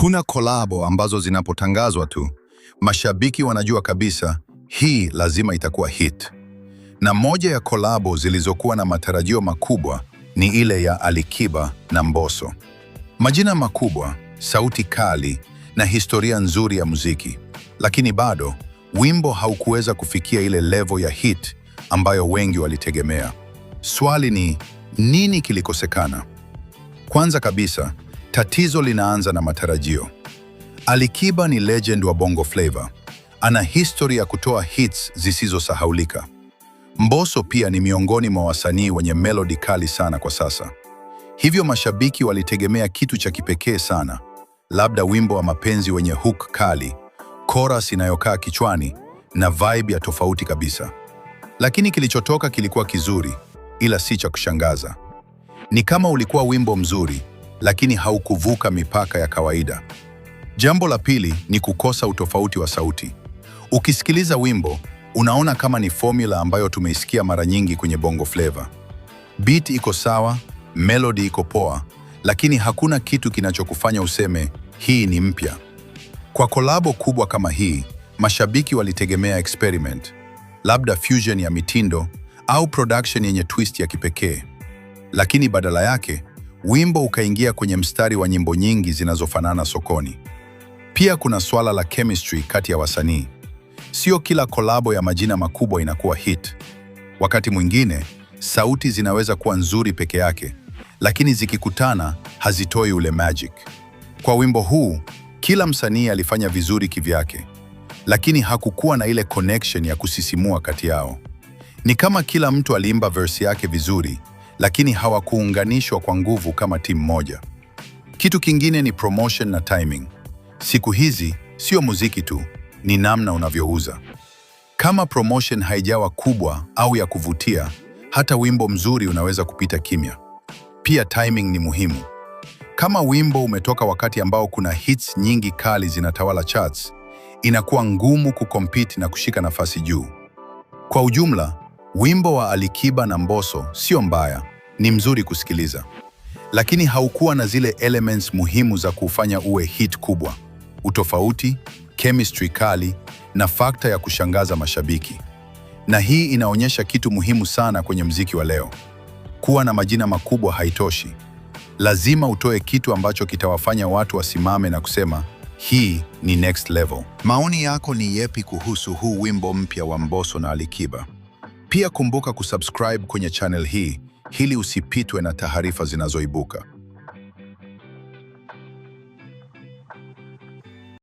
Kuna kolabo ambazo zinapotangazwa tu, mashabiki wanajua kabisa hii lazima itakuwa hit. Na moja ya kolabo zilizokuwa na matarajio makubwa ni ile ya Alikiba na Mbosso. Majina makubwa, sauti kali na historia nzuri ya muziki. Lakini bado wimbo haukuweza kufikia ile level ya hit ambayo wengi walitegemea. Swali ni nini kilikosekana? Kwanza kabisa, tatizo linaanza na matarajio. Alikiba ni legend wa Bongo Flava. Ana history ya kutoa hits zisizosahaulika. Mbosso pia ni miongoni mwa wasanii wenye melody kali sana kwa sasa. Hivyo mashabiki walitegemea kitu cha kipekee sana. Labda wimbo wa mapenzi wenye hook kali, chorus inayokaa kichwani na vibe ya tofauti kabisa. Lakini kilichotoka kilikuwa kizuri, ila si cha kushangaza. Ni kama ulikuwa wimbo mzuri, lakini haukuvuka mipaka ya kawaida. Jambo la pili ni kukosa utofauti wa sauti. Ukisikiliza wimbo, unaona kama ni formula ambayo tumeisikia mara nyingi kwenye Bongo Flava. Beat iko sawa, melody iko poa, lakini hakuna kitu kinachokufanya useme hii ni mpya. Kwa kolabo kubwa kama hii, mashabiki walitegemea experiment, labda fusion ya mitindo au production yenye twist ya kipekee. Lakini badala yake, wimbo ukaingia kwenye mstari wa nyimbo nyingi zinazofanana sokoni. Pia kuna swala la chemistry kati ya wasanii. Sio kila kolabo ya majina makubwa inakuwa hit. Wakati mwingine, sauti zinaweza kuwa nzuri peke yake, lakini zikikutana hazitoi ule magic. Kwa wimbo huu, kila msanii alifanya vizuri kivyake, lakini hakukuwa na ile connection ya kusisimua kati yao. Ni kama kila mtu aliimba verse yake vizuri, lakini hawakuunganishwa kwa nguvu kama timu moja. Kitu kingine ni promotion na timing. Siku hizi, sio muziki tu, ni namna unavyouza. Kama promotion haijawa kubwa au ya kuvutia, hata wimbo mzuri unaweza kupita kimya. Pia timing ni muhimu. Kama wimbo umetoka wakati ambao kuna hits nyingi kali zinatawala charts, inakuwa ngumu kucompete na kushika nafasi juu. Kwa ujumla, wimbo wa Alikiba na Mbosso sio mbaya, ni mzuri kusikiliza. Lakini haukuwa na zile elements muhimu za kufanya uwe hit kubwa. Utofauti, chemistry kali na fakta ya kushangaza mashabiki. Na hii inaonyesha kitu muhimu sana kwenye muziki wa leo. Kuwa na majina makubwa haitoshi. Lazima utoe kitu ambacho kitawafanya watu wasimame na kusema, hii ni next level. Maoni yako ni yepi kuhusu huu wimbo mpya wa Mbosso na Alikiba? Pia kumbuka kusubscribe kwenye channel hii ili usipitwe na taarifa zinazoibuka.